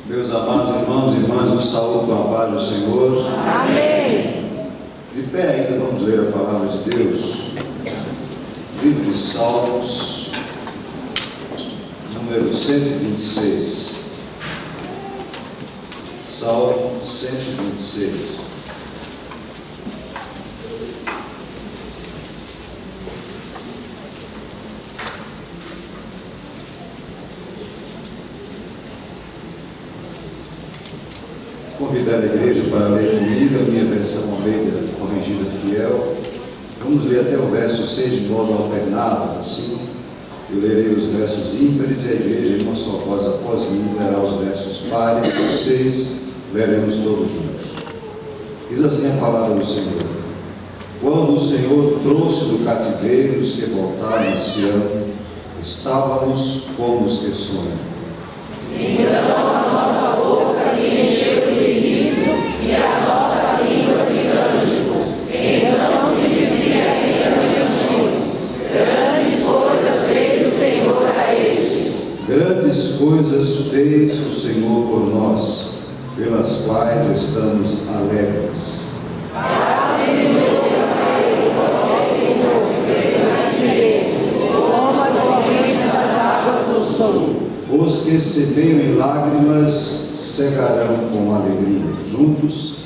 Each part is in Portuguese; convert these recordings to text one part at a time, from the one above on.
Meus amados irmãos e irmãs, nos saúdo com a paz do Senhor. Amém. De pé ainda vamos ler a palavra de Deus. Livro de Salmos, número 126. Salmo 126. Convidar a igreja para ler comigo a minha versão Almeida Corrigida Fiel. Vamos ler até o verso 6 de modo alternado, assim. Eu lerei os versos ímpares e a igreja, em uma só voz após mim, lerá os versos pares. Os 6 leremos todos juntos. Diz assim a palavra do Senhor: Quando o Senhor trouxe do cativeiro os que voltaram a Sião, estávamos como os que sonham. Então a nossa boca se encheu de riso e a nossa língua de cânticos. Então se dizia entre os gentios: grandes coisas fez o Senhor a estes. Grandes coisas fez o Senhor por nós, pelas quais estamos alegres. Os que se veem em lágrimas cegarão com alegria. Juntos,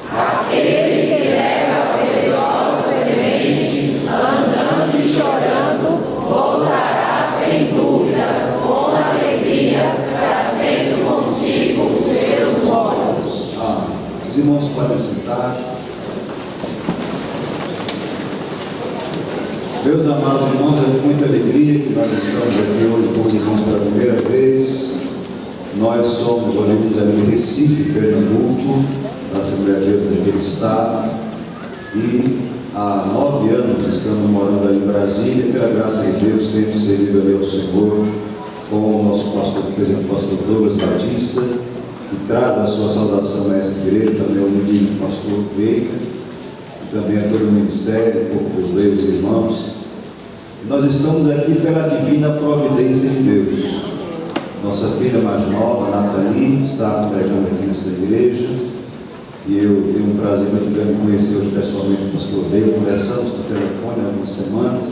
Aquele que leva a preciosa semente, andando e chorando, voltará sem dúvida, com alegria, trazendo consigo os seus olhos. amém. Os irmãos podem sentar. Meus amados irmãos, é com muita alegria que nós estamos aqui hoje com os irmãos pela primeira vez. Nós somos oriundos de Recife, Pernambuco, da Assembleia de Deus daquele estado, e há 9 anos estamos morando ali em Brasília. Pela graça de Deus, temos servido ali ao Senhor com o nosso pastor, por exemplo, o pastor Douglas Batista, que traz a sua saudação a esta igreja, também ao digno pastor Veiga, e também a todo o ministério, o corpo dos leigos e irmãos. Nós estamos aqui pela divina providência de Deus. Nossa filha mais nova, Nathalie, está congregando aqui nesta igreja, e eu tenho um prazer muito grande em conhecer hoje pessoalmente o pastor Veiga. Conversamos por telefone há algumas semanas.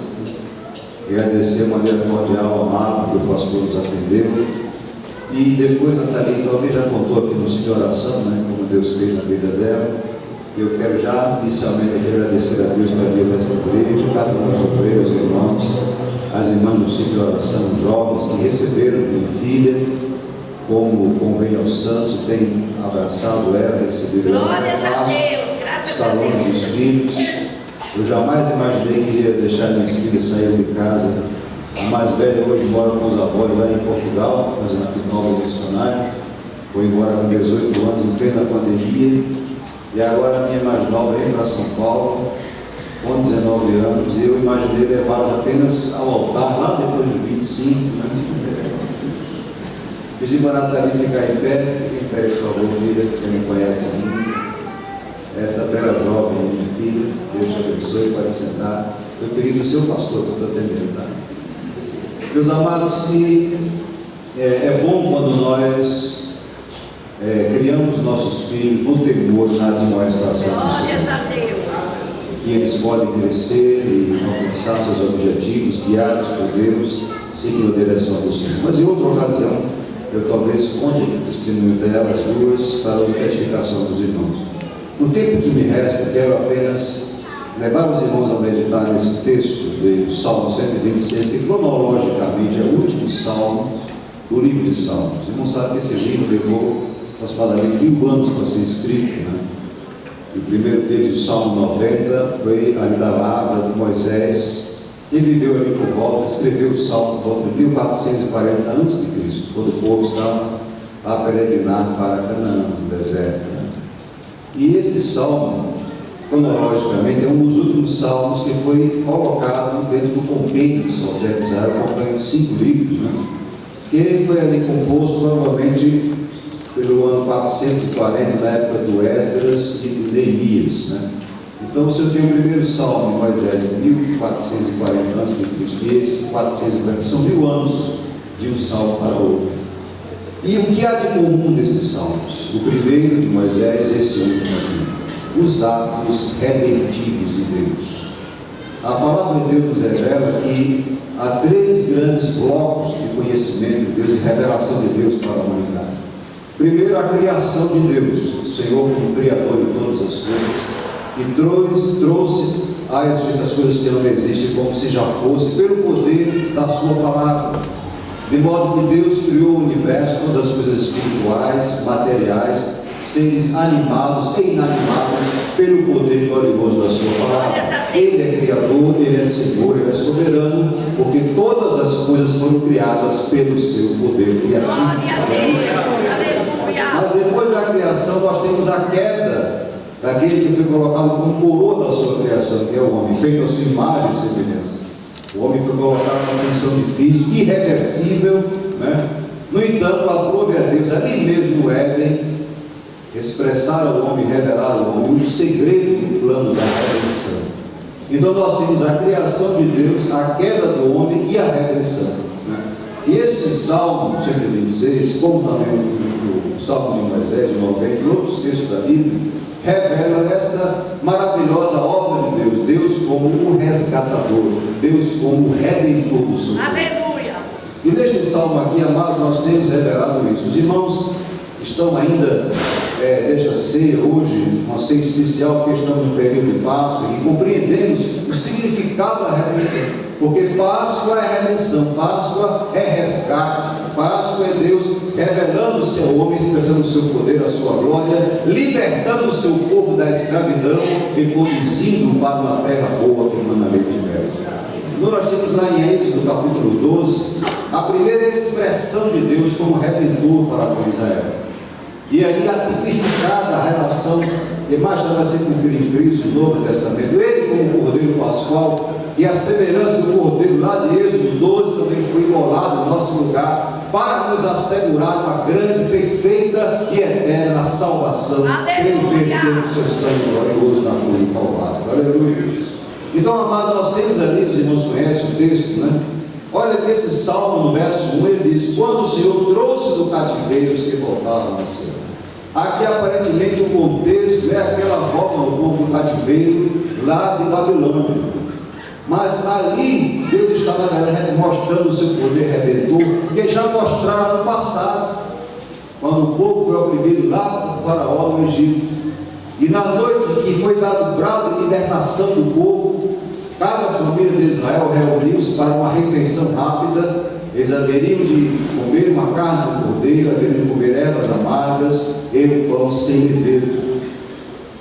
Agradecer a maneira cordial, amável que o pastor nos atendeu. E depois a Nathalie talvez já contou aqui no Cine de Oração, né, como Deus fez na vida dela. Eu quero já inicialmente aqui agradecer a Deus pela vida desta igreja, cada um dos obreiros e irmãos, as irmãs do Ciclo de Oração, os jovens que receberam minha filha, como convém aos santos, têm abraçado ela, recebido ela. É fácil estar longe dos filhos. Eu jamais imaginei que iria deixar minhas filhas saírem de casa. A mais velha hoje mora com os avós lá em Portugal, fazendo aqui nova missionária. Foi embora com 18 anos, em plena pandemia. E agora a minha mais nova vem para São Paulo, com 19 anos, e eu imaginei levá-las apenas ao altar, lá depois dos 25, né? Pedi para a Nathalie ficar em pé. Fique em pé, por favor, filha, que me conhece ainda. Esta bela jovem, minha filha, Deus te abençoe, pode sentar. Eu pedi do seu pastor, que eu estou atendendo, tá? Meus amados, é bom quando nós criamos nossos filhos no temor, na admoestação do Senhor, que eles podem crescer e alcançar seus objetivos, guiados por Deus, seguindo a direção do Senhor. Mas em outra ocasião, eu talvez conte aqui o testemunho delas duas para a edificação dos irmãos. No tempo que me resta, quero apenas levar os irmãos a meditar nesse texto do Salmo 126, que cronologicamente é o último salmo do livro de Salmos. Os irmãos sabem que esse livro levou aproximadamente 1000 anos para ser escrito, né? O primeiro deles, o Salmo 90, foi ali da lavra de Moisés, que viveu ali por volta, escreveu o Salmo por volta de 1440 a.C., quando o povo estava a peregrinar para Canaã, no deserto, né? E este Salmo, cronologicamente, é um dos últimos salmos que foi colocado dentro do compêndio do Saltério de Israel, compõe 5 livros, né? Que foi ali composto provavelmente pelo ano 440, na época do Esdras e do Neemias, né? Então, se eu tenho o primeiro salmo de Moisés em 1440 a.C., e esse 440 são 1000 anos de um salmo para outro. E o que há de comum nestes salmos? O primeiro de Moisés, esse último aqui: os atos redentivos de Deus. A palavra de Deus nos revela que há 3 grandes blocos de conhecimento de Deus e revelação de Deus para a humanidade. Primeiro, a criação de Deus, o Senhor como Criador de todas as coisas, que trouxe a existência as coisas que não existem como se já fosse, pelo poder da sua palavra. De modo que Deus criou o universo, todas as coisas espirituais, materiais, seres animados e inanimados, pelo poder glorioso da sua palavra. Ele é Criador, Ele é Senhor, Ele é soberano, porque todas as coisas foram criadas pelo seu poder criativo. Mas depois da criação nós temos a queda daquele que foi colocado como coroa da sua criação, que é o homem, feito a sua imagem e semelhança. O homem foi colocado numa condição difícil, irreversível, né? No entanto, aprove a Deus, ali mesmo no Éden, expressar ao homem, revelar ao homem o segredo do plano da redenção. Então nós temos a criação de Deus, a queda do homem e a redenção, né? E este Salmo 126, como também o Salmo de Moisés, de 90 e outros textos da Bíblia, revela esta maravilhosa obra de Deus, Deus como o resgatador, Deus como o redentor do seu povo. Aleluia! E neste salmo aqui, amados, nós temos revelado isso. Os irmãos estão ainda desta ceia hoje, uma ceia especial, porque estamos no período de Páscoa, e compreendemos o significado da redenção. Porque Páscoa é redenção, Páscoa é resgate, Páscoa é Deus revelando-se ao homem, expressando o seu poder, a sua glória, libertando o seu povo da escravidão e conduzindo para uma terra boa que manda leite e mel. Então nós temos lá em Êxodo, no capítulo 12, a primeira expressão de Deus como redentor para com Israel. E ali a tipificada a relação que mais tarde vai ser cumprida em Cristo, no Novo Testamento, ele como Cordeiro Pascual, e a semelhança do Cordeiro lá de Êxodo 12 também foi imolado em nosso lugar, para nos assegurar uma grande, perfeita e eterna salvação, pelo verter do seu sangue glorioso na cruz do Calvário. Aleluia! Então, amados, nós temos ali, os irmãos conhecem o texto, né? Olha que esse salmo, no verso 1, ele diz: quando o Senhor trouxe do cativeiro os que voltaram a ser. Aqui, aparentemente, o contexto é aquela volta do povo do cativeiro lá de Babilônia. Mas ali, Deus estava mostrando o seu poder redentor, que já mostrara no passado, quando o povo foi oprimido lá por Faraó no Egito. E na noite que foi dado o brado de libertação do povo, cada família de Israel reuniu-se para uma refeição rápida. Eles haveriam de comer uma carne do cordeiro, haveriam de comer ervas amargas e um pão sem levedo.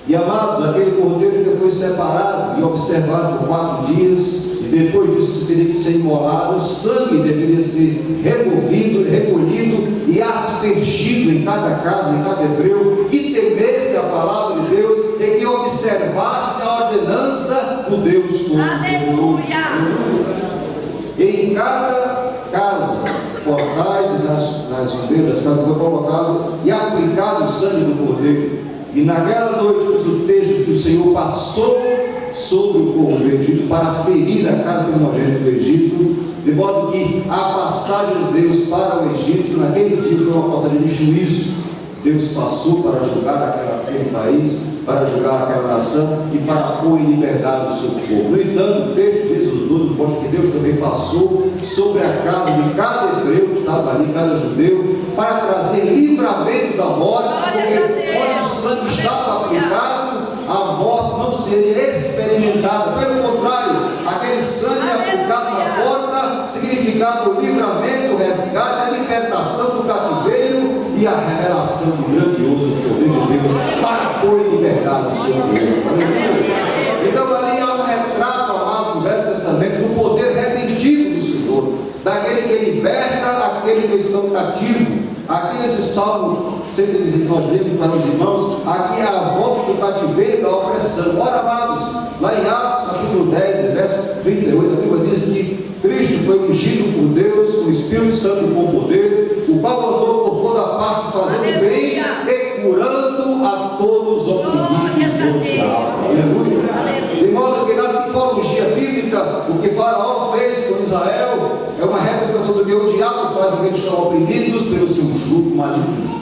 E amados, aquele cordeiro que foi separado e observado por 4 dias, e depois disso teria que ser imolado, o sangue deveria ser removido, recolhido e aspergido em cada casa, em cada hebreu, que temesse a palavra de Deus e que observasse a ordenança do Deus Todo-Poderoso. E em cada casa, portais e nas ribeiras das casas foi colocado e aplicado o sangue do cordeiro. E naquela noite, o texto que o Senhor passou sobre o povo do Egito para ferir a cada primogênito do Egito, de modo que a passagem de Deus para o Egito naquele dia foi uma passagem de juízo. Deus passou para julgar aquele país, para julgar aquela nação e para pôr em liberdade o seu povo. No entanto, o texto de Êxodo 12 mostra que Deus também passou sobre a casa de cada hebreu que estava ali, cada judeu, para trazer livramento da morte, porque onde o sangue estava aplicado, a morte não seria experimentada. Pelo contrário, aquele sangue aplicado na porta significava o livramento, o resgate, a libertação do cativeiro e a revelação do grandioso poder de Deus para pôr em liberdade o seu povo. Então ali há um retrato, amados, do Velho Testamento, do poder redentivo do Senhor, daquele que liberta aquele que estão cativo. Aqui nesse salmo, sempre nós lemos para os irmãos, aqui é a volta do cativeiro da opressão. Ora, amados, lá em Atos capítulo 10, verso 38, a Bíblia diz que Cristo foi ungido por Deus, com o Espírito Santo e com poder, o qual andou por toda parte fazendo bem e curando a todos os oprimidos do diabo. Aleluia! Israel é uma representação do que o diabo faz com que eles estão oprimidos pelo seu jugo maligno.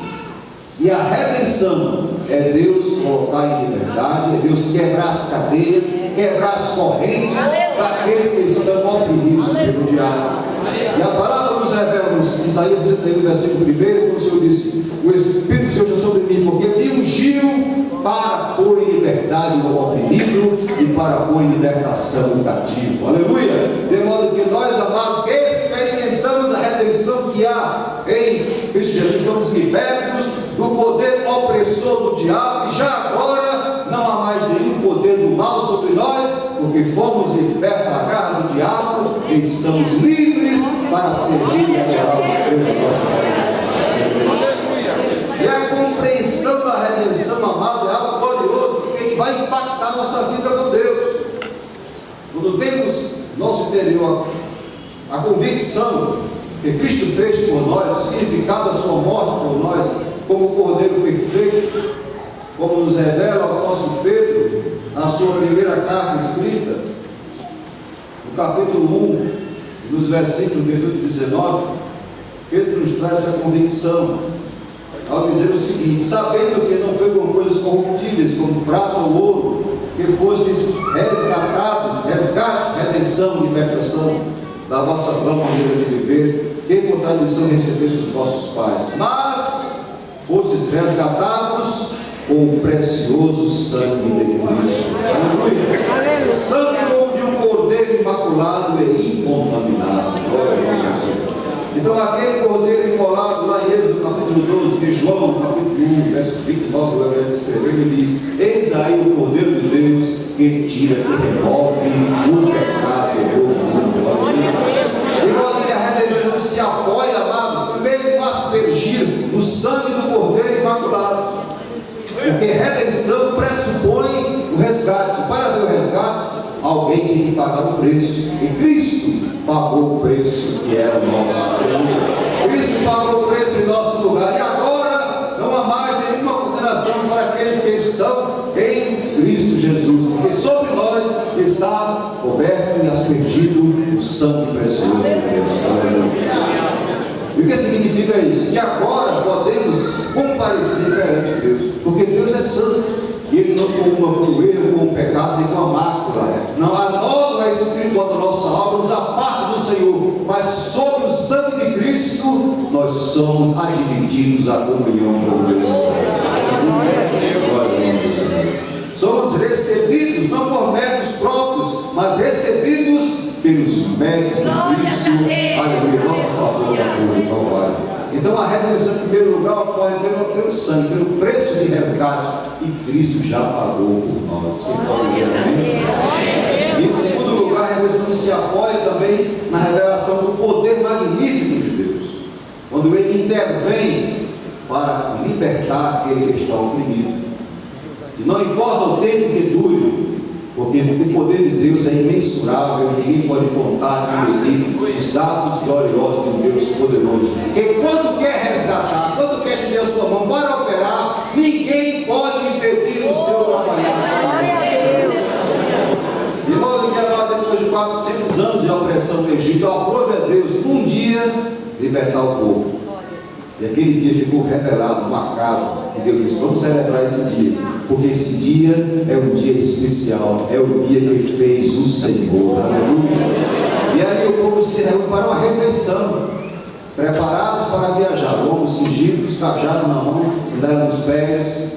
E a redenção é Deus colocar em liberdade, é Deus quebrar as cadeias, quebrar as correntes daqueles que estão oprimidos pelo diabo. E a palavra nos revela em Isaías 61, versículo 1, quando o Senhor disse: o Espírito do Senhor está sobre mim, porque me ungiu para pôr em liberdade o oprimido e para pôr em libertação o cativo. Aleluia! De modo que nós, amados, experimentamos a redenção que há em Cristo Jesus, estamos libertos do poder opressor do diabo, e já agora não há mais nenhum poder do mal sobre nós, porque fomos libertos da garra do diabo e estamos livres para servir e adorar o Deus da nossa redenção. E a compreensão da redenção, amados, é algo glorioso, porque vai impactar a nossa vida com Deus. Quando temos no nosso interior a convicção que Cristo fez por nós, o significado da sua morte por nós, como o Cordeiro perfeito, como nos revela o apóstolo Pedro na sua primeira carta escrita, no capítulo 1, nos versículos 18 e 19, Pedro nos traz essa convicção, ao dizer o seguinte: sabendo que não foi com coisas corruptíveis, como prata ou ouro, que fostes resgatados, resgate, redenção, libertação da vossa vã maneira de viver, que por tradição recebeste dos vossos pais, mas fostes resgatados com o precioso sangue de Cristo. Aleluia! Sangue como de um cordeiro imaculado e incontaminado. Glória a Deus. Então, aquele cordeiro imolado lá em Êxodo capítulo 12, que João, no capítulo 1, verso 29, o Evangelho escreveu, ele diz: eis aí o Cordeiro de Deus que tira, que remove o pecado do mundo. De modo que a redenção se apoia, amados, primeiro no aspergir do sangue do Cordeiro imaculado. Porque redenção pressupõe o resgate. Para ter o resgate, alguém tem que pagar o preço. E Cristo pagou o preço que era nosso. Cristo pagou o preço em nosso lugar. E agora não há mais nenhuma condenação para aqueles que estão em Cristo Jesus. Porque sobre nós está coberto e aspergido o sangue precioso de Deus. E o que significa isso? Que agora podemos comparecer perante Deus, porque Deus é santo, e Ele não comunga com o erro, com o pecado, nem com a mácula. Não há nódoa espiritual da nossa alma, nos aparta do Senhor, mas sob o sangue de Cristo, nós somos admitidos à comunhão com Deus. Glória a Deus, Senhor. Somos recebidos, não por méritos próprios, mas recebidos pelos méritos de Cristo, aleluia, nosso favor da cruz do Calvário. Então a redenção, em primeiro lugar, ocorre pelo sangue, pelo preço de resgate, e Cristo já pagou por nós. Quem pode dizer amém? E em segundo lugar, a redenção se apoia também na revelação do poder magnífico de Deus, quando Ele intervém para libertar aquele que está oprimido. E não importa o tempo que dure, porque o poder de Deus é imensurável, ninguém pode contar nem medir os atos gloriosos de um Deus poderoso. E quando quer resgatar, quando quer estender a sua mão para operar, ninguém pode impedir o seu trabalho. Glória a Deus. De modo que agora, depois de 400 anos de opressão no Egito, aprove a Deus um dia libertar o povo. E aquele dia ficou revelado, marcado, e Deus disse: vamos celebrar esse dia, porque esse dia é um dia especial, é o dia que fez o Senhor. Aleluia. E ali o povo se reúne para uma refeição, preparados para viajar, lombos cingidos, cajado na mão, sandália nos pés,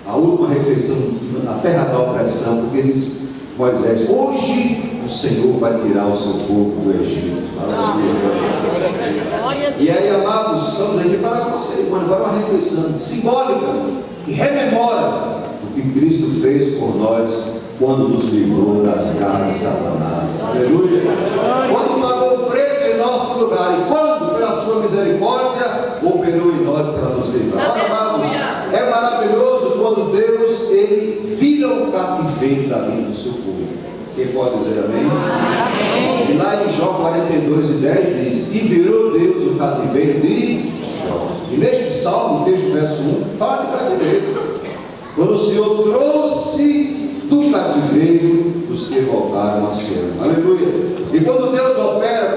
a última refeição na terra da opressão, porque disse Moisés: hoje o Senhor vai tirar o seu povo do Egito. Aleluia. E aí, amados, estamos aqui para uma cerimônia, para uma refeição simbólica, que rememora o que Cristo fez por nós quando nos livrou das garras de Satanás. Aleluia! Quando pagou o preço em nosso lugar, e quando, pela sua misericórdia, operou em nós para nos livrar. Ora, amados, é maravilhoso quando Deus, Ele vira o cativeiro da vida do seu povo. Quem pode dizer amém? Amém? E lá em Jó 42:10 diz: e virou Deus o cativeiro de Jó. E neste salmo, o texto verso 1, fala de cativeiro. Quando o Senhor trouxe do cativeiro dos que voltaram a Sião. Aleluia. E quando Deus opera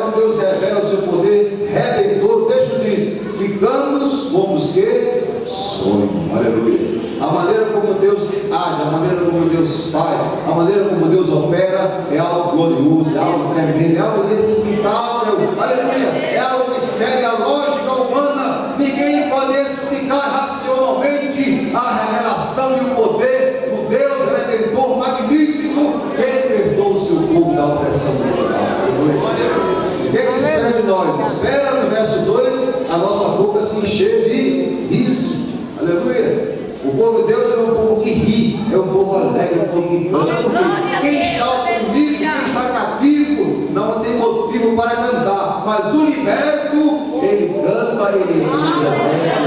povo que canta, porque quem está oprimido, quem está cativo, não tem motivo para cantar, mas o liberto, ele canta, ele agradece.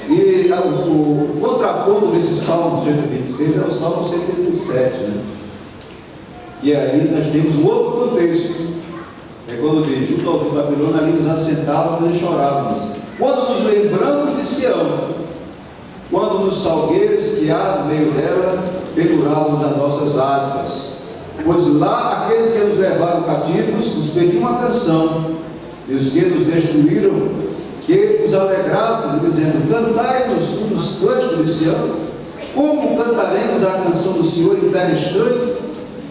E o contraponto desse Salmo 126 é o Salmo 137, né? E aí nós temos um outro contexto. É quando diz: junto aos de Babilônia, ali nos assentávamos e chorávamos. Quando nos lembramos de Sião, quando nos salgueiros que há no meio dela, pendurávamos as nossas harpas. Pois lá aqueles que nos levaram cativos nos pediam uma canção, e os que nos destruíram, que nos alegrassem, dizendo: cantai-nos uns cânticos de Sião. Como cantaremos a canção do Senhor em terra estranha?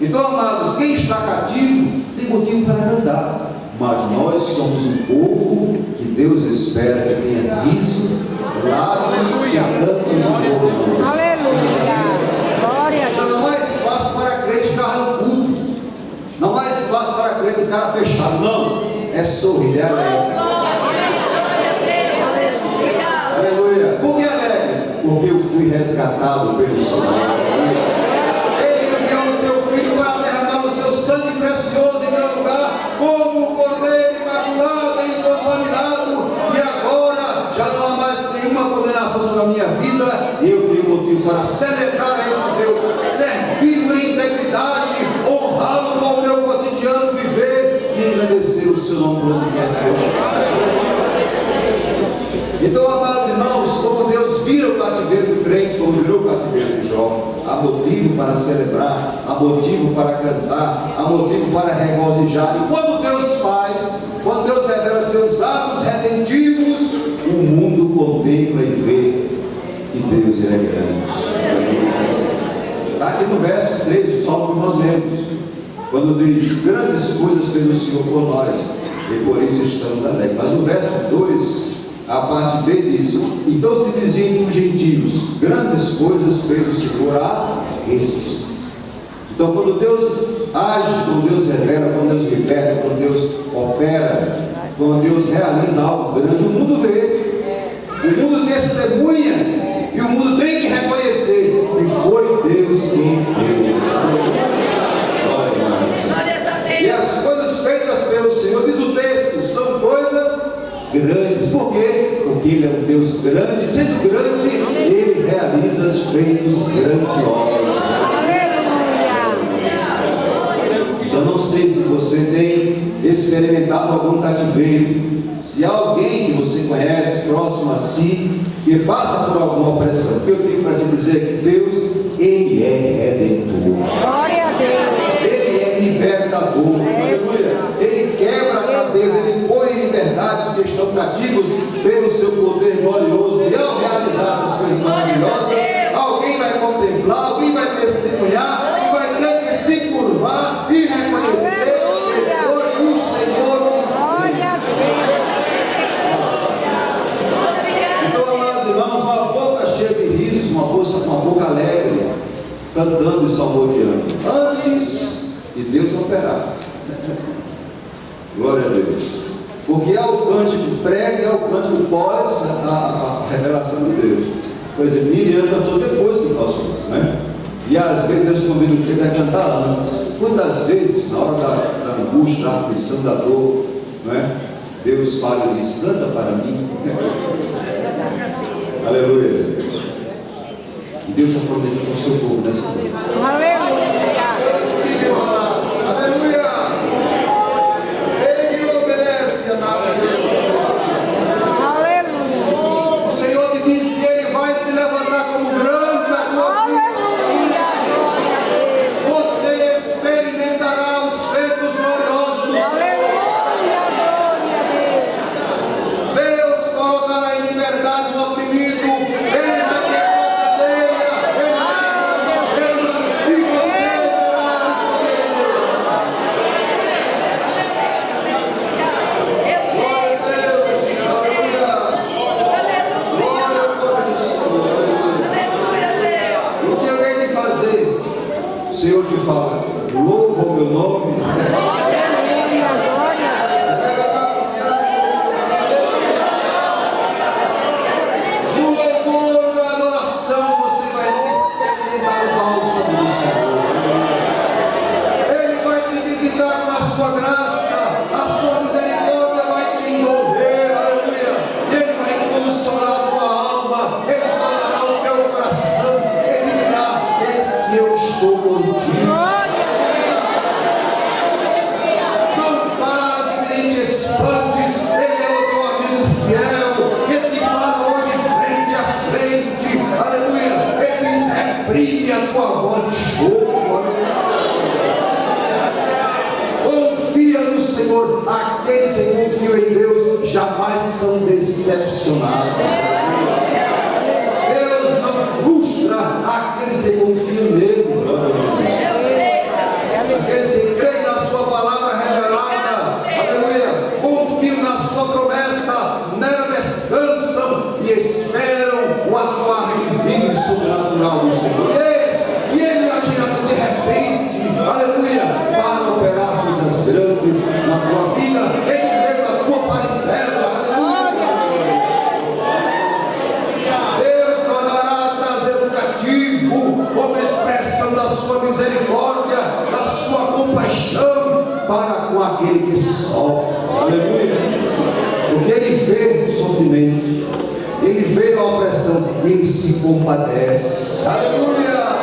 Então, amados, quem está cativo tem motivo para cantar, mas nós somos um povo que Deus espera que tenha riso, lábios que cantam no corpo. Aleluia! Glória a Então Deus! não há espaço para crente carrancudo, não há espaço para crente de cara fechado, não, é sorrir, é alegre. Aleluia! Por que alegre? Porque eu fui resgatado pelo Senhor. Sangue precioso em meu lugar, como um cordeiro imaculado e incontaminado, e agora já não há mais nenhuma condenação sobre a minha vida, e eu tenho motivo para celebrar a esse Deus, servi-lo em integridade, honrá-lo com o meu cotidiano viver e agradecer o seu nome por onde quer que eu chegue. Então, amados irmãos, como Deus vira o cativeiro do crente, como virou o cativeiro de Jó, há motivo para celebrar, há motivo para cantar, há motivo para regozijar. E quando Deus faz, quando Deus revela seus atos redentivos, o mundo contempla e vê que Deus é grande. Está aqui no verso 3 do Salmo que nós lemos, quando diz: grandes coisas fez o Senhor por nós, e por isso estamos alegres. Mas no verso 2, a parte B diz: então se diziam os gentios, grandes coisas fez o Senhor a estes. Então, quando Deus age, quando Deus revela, quando Deus liberta, quando Deus opera, quando Deus realiza algo grande, o mundo vê, o mundo testemunha, e o mundo tem que reconhecer que foi Deus quem fez. E as coisas feitas pelo Senhor, diz o texto, são coisas grandes. Por quê? Porque Ele é um Deus grande, sendo grande, Ele realiza os feitos grandiosos. Eu não sei se você tem experimentado algum cativeiro, se há alguém que você conhece próximo a si que passa por alguma opressão. O que eu tenho para te dizer é que Deus, Ele é redentor. Glória a Deus. Ele é libertador. Aleluia. Ele quebra a cabeça, Ele põe em liberdade os que estão cativos pelo seu poder glorioso. E ao realizar essas coisas maravilhosas, alguém vai contemplar, alguém vai testemunhar, e vai ter que se curvar e reconhecer que foi o Senhor. Glória a Deus. Então, amados irmãos, uma boca cheia de riso, uma boca alegre, cantando e salmodiando, antes de Deus operar. Glória a Deus. Porque há o cântico pré e há o cântico pós a revelação de Deus. Por exemplo, Miriam cantou depois que passou, né? E às vezes Deus convida o crente a cantar antes. Quantas vezes, na hora da angústia, da aflição, da dor, não é? Deus fala e diz: canta para mim. Aleluia. E Deus já falou com o seu povo nessa noite. Aleluia. Aleluia. Ele obedece a nada. Aleluia. O Senhor te disse que Ele vai se levantar como grande na tua vida. Você experimentará os feitos gloriosos do Senhor. Deus colocará em liberdade o oprimido. Ele vai quebrar a cadeia. Ele vai quebrar as algemas. E você terá o poder de Deus. Glória a Deus. Aleluia. Glória ao nome do Senhor. Aleluia. O que eu hei de fazer? O Senhor te fala: louva o meu nome. No louvor da são decepcionados. Deus não frustra aqueles que confiam nele. Glória a Deus. Aqueles que creem na sua palavra revelada, aleluia, confiam na sua promessa, nela descansam e esperam o atuar divino e sobrenatural do Senhor. E Ele agirá de repente, aleluia, para operar coisas grandes na tua vida, em meio da tua parentela, aleluia. Deus tornará a trazer um cativo como expressão da sua misericórdia, da sua compaixão para com aquele que sofre, aleluia. Porque Ele vê o sofrimento, Ele vê a opressão, Ele se compadece, aleluia.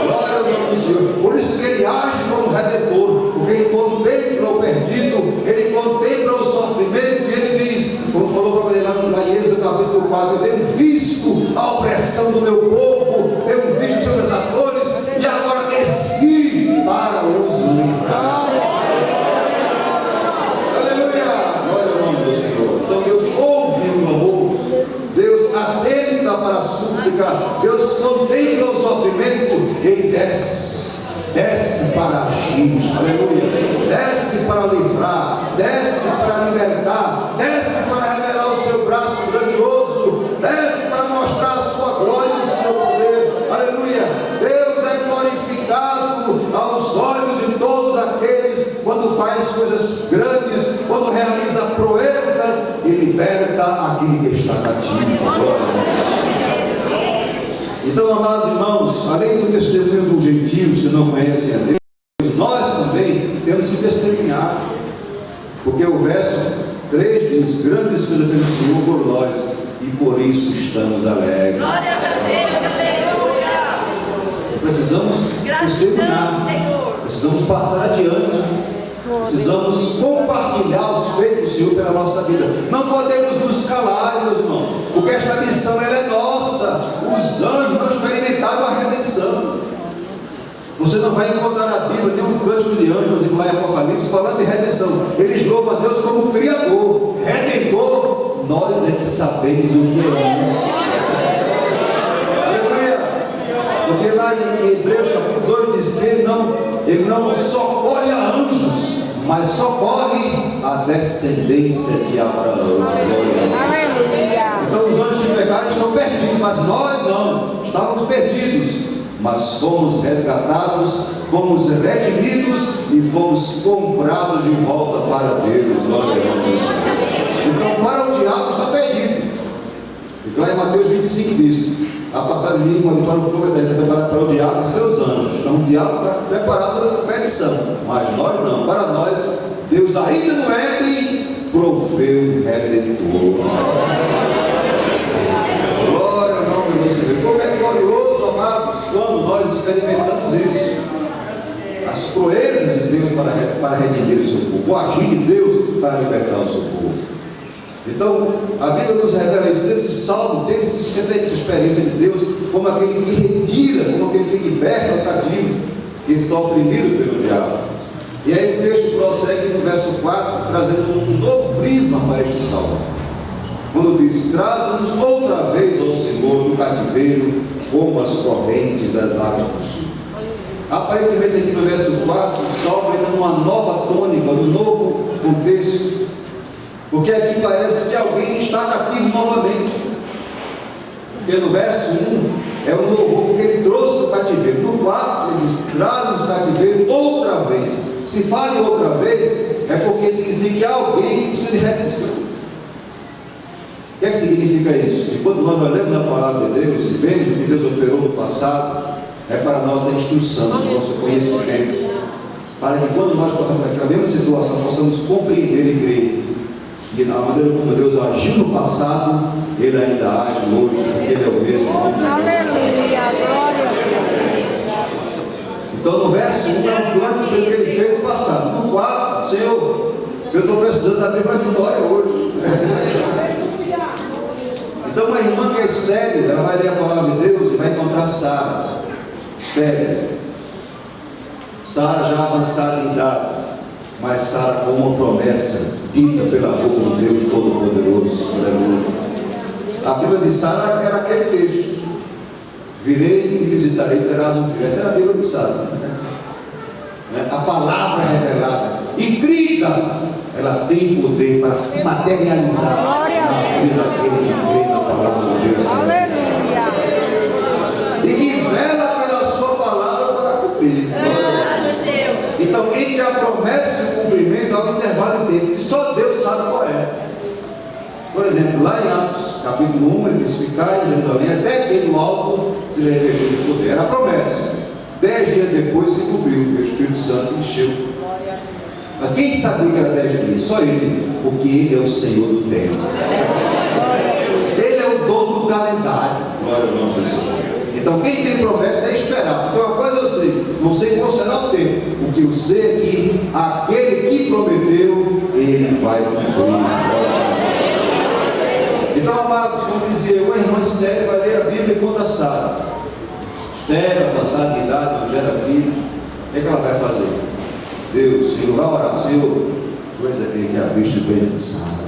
Glória ao nome do Senhor. Por isso que Ele age como redentor, porque Ele contempla o perdido, Ele contempla o sofrimento, e Ele diz, como falou para ele lá no Êxodo capítulo 4, eu tenho visto a opressão do meu povo, tenho visto os seus exatores, e agora desci para os livrar. Aleluia. Glória ao nome do Senhor. Então Deus ouve o clamor, Deus atenta para a súplica, Deus contempla o sofrimento, Ele desce para agir, aleluia, desce para livrar, desce para libertar, desce para revelar o seu braço grandioso, desce para mostrar a sua glória e o seu poder, aleluia. Deus é glorificado aos olhos de todos aqueles quando faz coisas grandes, quando realiza proezas e liberta aquele que está cativo. Glória. Então, amados irmãos, além do testemunho dos gentios que não conhecem a Deus, nós também temos que testemunhar, porque o verso 3 diz: grandes coisas fez o Senhor por nós e por isso estamos alegres. Glória a Deus, precisamos testemunhar, precisamos passar adiante, precisamos compartilhar os feitos do Senhor pela nossa vida. Não podemos nos calar, meus irmãos, porque esta missão ela é nossa. Os anjos não experimentaram a redenção. Você não vai encontrar na Bíblia nenhum cântico de anjos lá em Apocalipse falando de redenção. Eles louvam a Deus como Criador, Redentor. Nós é que sabemos o que é isso. Aleluia. Porque lá em Hebreus capítulo 2 diz que ele não socorre a anjos, mas socorre a descendência de Abraão. Aleluia. Então os anjos que pecaram estão perdidos, mas nós não, estávamos perdidos, mas fomos resgatados, fomos redimidos e fomos comprados de volta para Deus. Glória a Deus. Então para o diabo está perdido. E lá em Mateus 25 diz: apartar de mim, para o fogo eterno, preparado para o diabo e seus anjos. Então o diabo está preparado para a perdição, mas nós não. Para nós, Deus ainda no Éden proveu redentor. Glória ao nome do Senhor. Como é glorioso, amados, quando nós experimentamos isso. As proezas de Deus para redimir o seu povo, o agir de Deus para libertar o seu povo. Então, a Bíblia nos revela isso. Nesse salmo, teve essa experiência de Deus como aquele que retira, como aquele que liberta o cativo, que está oprimido pelo diabo. E aí o texto prossegue no verso 4, trazendo um novo prisma para este salmo. Quando diz: traz-nos outra vez ao Senhor do cativeiro, como as correntes das águas do sul. Aparentemente aqui no verso 4, o salmo entra numa nova tônica, num novo contexto. Porque aqui parece que alguém está cativo novamente. Porque no verso 1 é um louvor, porque ele trouxe do cativeiro. No 4 ele diz: traz o cativeiro outra vez. Se fala em outra vez, é porque significa que há alguém que precisa de redenção. O que é que significa isso? Que quando nós olhamos a palavra de Deus e vemos o que Deus operou no passado, é para a nossa instrução, nosso conhecimento, para que quando nós passamos naquela mesma situação, possamos compreender e crer que na maneira como Deus agiu no passado, Ele ainda age hoje, porque Ele é o mesmo. Aleluia, glória a Deus. Então no verso 1 é um canto do que Ele fez no passado. No 4, Senhor, eu estou precisando da mesma vitória hoje. Então uma irmã que é estéril, ela vai ler a palavra de Deus e vai encontrar Sara, estéril. Sara já avançada em idade. mas Sara com uma promessa dita pela boca do Deus Todo-Poderoso. Aleluia. A Bíblia de Sara era aquele texto: virei e visitarei, terás um filho. Essa era a Bíblia de Sara, a palavra revelada e crida, ela tem poder para se materializar na vida daquele que crê na palavra de Deus. Aleluia. E que vela pela sua palavra para cumprir. Então, entre a promessa e o cumprimento há um intervalo de tempo que só Deus sabe qual é. Por exemplo, lá em Atos, capítulo 1, ele disse: ficai em Jerusalém até que do alto se lhe revestiu de poder. Era a promessa. 10 dias depois se cumpriu, porque o Espírito Santo encheu. Mas quem sabia que era 10 dias? Só ele, porque ele é o Senhor do tempo. Ele é o dono do calendário. Glória ao nome do Senhor. Então, quem tem promessa é esperar. Porque uma coisa eu sei, não sei qual será o tempo. O que eu sei é que aquele que prometeu, ele vai cumprir. Então, amados, como dizia, uma irmã estéril vai ler a Bíblia enquanto Sara. Estéril, avançada de idade, não gera filho. O que ela vai fazer? Deus, Senhor, vai orar: Senhor, tu és aquele que abriste o ventre de Sara.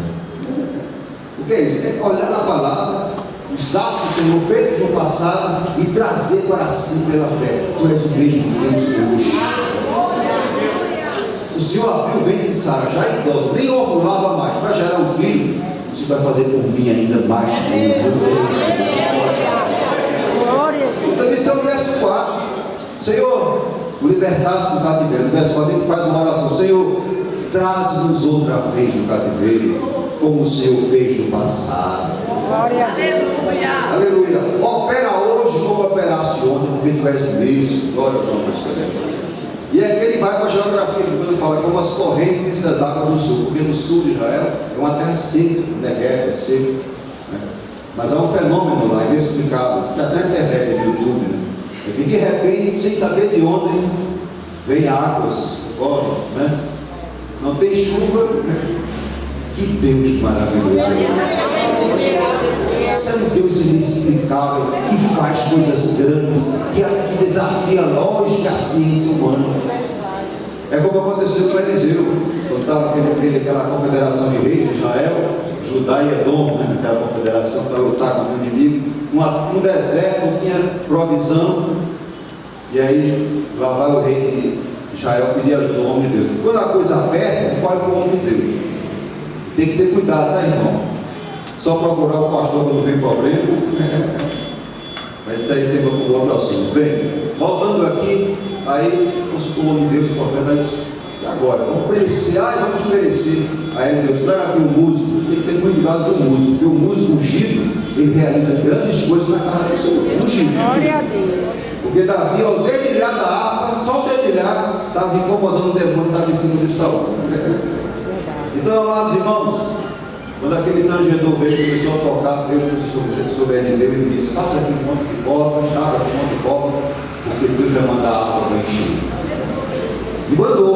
O que é isso? É olhar na palavra, os atos do Senhor feitos no passado e trazer para si pela fé. Tu és o mesmo Deus hoje. Se o Senhor abriu o ventre de Sara, já idosa, nem ovulava mais, para gerar um filho, o Senhor vai fazer por mim ainda mais coisas. E também isso é o verso 4. Senhor, o libertasse do cativeiro. No verso 4 ele faz uma oração: Senhor, traz-nos outra vez do cativeiro, como o Senhor fez no passado. Aleluia. Opera hoje como operaste ontem, porque tu és o mesmo. Glória ao nome do Senhor. E é que ele vai para a geografia, quando ele fala como as correntes das águas do sul, porque no sul de Israel é uma terra seca, é seco, né? Mas há um fenômeno lá inexplicável, que até na internet, no YouTube, né? É que de repente, sem saber de onde, vem águas, né? Não tem chuva, né? Que Deus maravilhoso é esse? Esse é um Deus inexplicável, que faz coisas grandes, que desafia a lógica e a ciência humana. É como aconteceu com Eliseu, quando estava aquela confederação de reis de Israel, Judá e Edom, né? Aquela confederação para lutar contra o inimigo. Um deserto, não tinha provisão, e aí lá vai o rei de Israel pedir ajuda ao homem de Deus. Quando a coisa aperta, corre para o homem de Deus. Tem que ter cuidado, tá, irmão? Só procurar o pastor quando vem problema. Mas isso aí tem um outro assunto. Bem, voltando aqui, aí o homem de Deus, o profeta, disse: agora, vamos perecer, vamos perecer. Aí ele diz: traga aqui o músico. Tem que ter cuidado com o músico, porque o músico ungido, ele realiza grandes coisas na casa do Senhor. Ungido. Glória a Deus. Porque Davi, ao dedilhar da harpa, só o dedilhar, estava incomodando o demônio que estava em cima de Saul. Então, amados irmãos, quando aquele tangedor veio e começou a tocar, Deus sobre Eliseu, ele disse: faça aqui um monte de cordas, água aqui um monte de cordas, porque Deus vai mandar a água para encher. E mandou.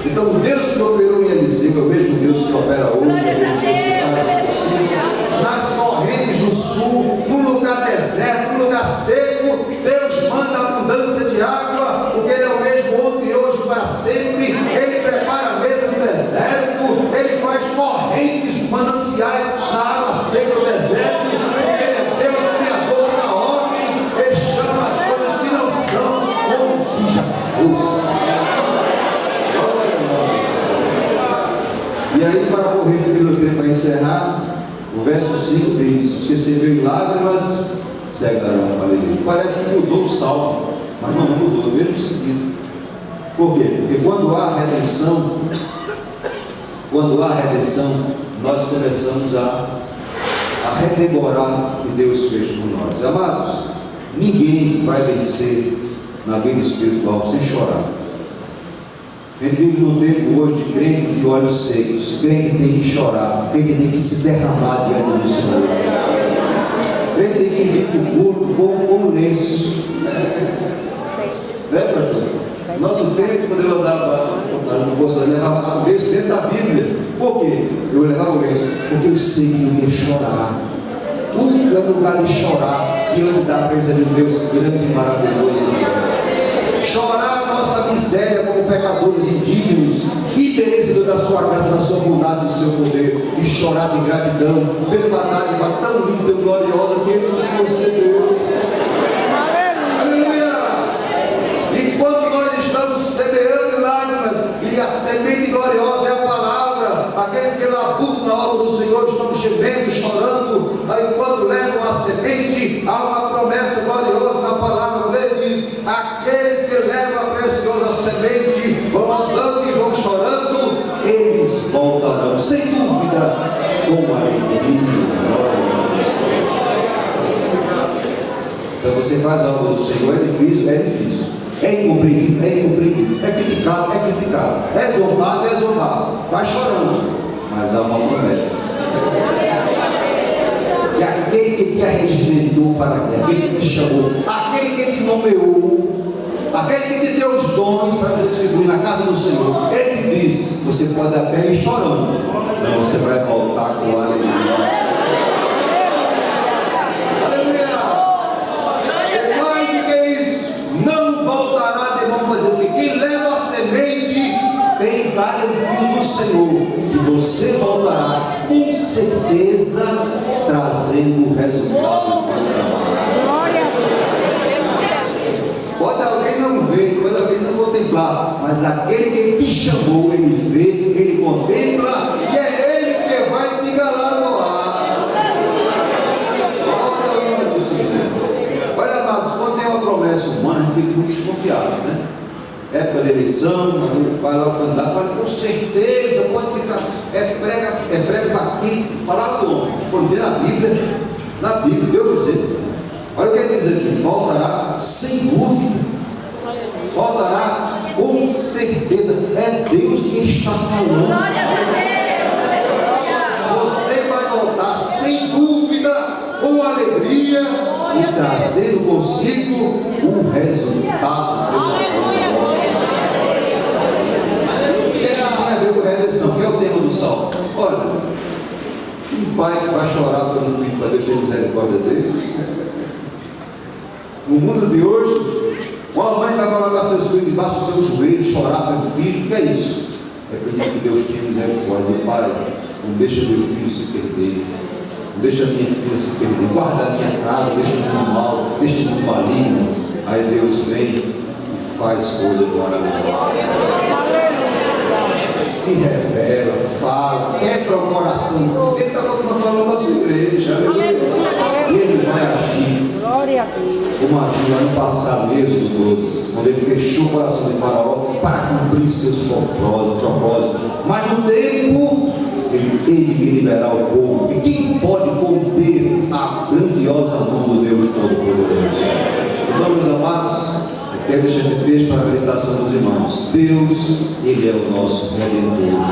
Então, o Deus que operou em Eliseu é o mesmo Deus que opera hoje, é o mesmo Deus que faz possível. Nas correntes do sul, no lugar deserto, no lugar seco, Deus manda abundância de água, porque Ele é o mesmo ontem e hoje para sempre. Ele prepara a mesa no deserto, Ele faz correntes, mananciais na água seca do deserto, porque Ele é Deus criador da ordem. Ele chama as coisas que não são como se já fosse. E aí, para correr do meu tempo a encerrar, o verso 5 diz: os que se veem lágrimas cegarão. Aleluia. Parece que mudou o salmo, mas não mudou, no mesmo sentido. Por quê? Porque quando há redenção, nós começamos a rememorar o que Deus fez por nós. Amados, ninguém vai vencer na vida espiritual sem chorar. A gente vive num tempo hoje de crente de olhos secos. Crente tem que chorar, crente tem que se derramar diante do Senhor. Crente tem que vir para o culto com um lenço. Né, pastor? Nosso tempo, quando eu andava no posto, eu levava o lenço dentro da Bíblia. Por quê? Eu levava o lenço porque eu sei que eu ia chorar. Tudo é lugar de chorar diante da presença de Deus grande e maravilhoso. Chorar a nossa vida miséria como pecadores indignos, e merecedores da sua graça, da sua bondade, do seu poder, e chorar de gratidão pela dádiva tão linda e gloriosa que Ele nos concedeu. Aleluia! E quando nós estamos semeando lágrimas, e a semente gloriosa é a palavra, aqueles que labutam na obra do Senhor estão gemendo, chorando, aí quando levam a semente, há uma promessa gloriosa na palavra, quando Ele diz: aqueles que levam a preciosa semente vão andando e vão chorando, eles voltarão, sem dúvida, com alegria. Então você faz a obra do Senhor, é difícil, é incompreendido, é criticado, é zombado, vai chorando, mas há uma promessa, que aquele que te arregimentou para aqui, aquele que te chamou, aquele que te nomeou, aquele que te deu os dons para você distribuir na casa do Senhor, Ele te diz: você pode até ir chorando, mas você vai voltar com alegria. Garantia do Senhor que você voltará com certeza, trazendo o resultado do trabalho. Pode alguém não ver, pode alguém não contemplar, mas aquele que te chamou, Ele vê, Ele contempla, e é Ele que vai te galardoar. Olha o nome do Senhor. Olha, amados, quando tem uma promessa humana, a gente fica muito desconfiado, né? Época de eleição, vai lá o candidato, fala: com certeza, pode ficar, prega para quem? Falar como? Quando tem na Bíblia, Deus dizendo, olha o que ele diz aqui: voltará sem dúvida, voltará com certeza, é Deus que está falando. Você vai voltar sem dúvida, com alegria, e trazendo consigo o resultado do trabalho. Redenção, que é o tema do salmo. Olha, um pai que vai chorar pelo filho para Deus ter misericórdia dele. No mundo de hoje, uma mãe vai colocar seus filhos debaixo dos seus joelhos, chorar pelo filho. O que é isso? É pedir que Deus tenha misericórdia. Pai, não deixa meu filho se perder, não deixa minha filha se perder, guarda a minha casa deste mundo mal, deste mundo maligno. Aí Deus vem e faz coisa maravilhosa, se revela, fala, quebra o coração. Ele está falando da sua igreja, e Ele vai agir como agiu ano passado mesmo, todos, quando Ele fechou o coração de Faraó para cumprir seus propósitos. Mas no tempo Ele teve que liberar o povo. E quem pode conter a grandiosa mão do Deus Todo-Poderoso? Então, meus amados, quero deixar esse texto para a meditação dos irmãos. Deus, Ele é o nosso Redentor.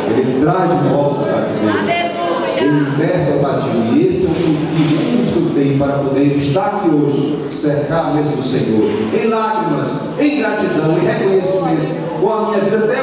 Ele traz de volta o cativeiro. Ele liberta o cativeiro. E esse é o motivo que eu tenho para poder estar aqui hoje, cercar a mesa do Senhor, em lágrimas, em gratidão, em reconhecimento, com a minha vida até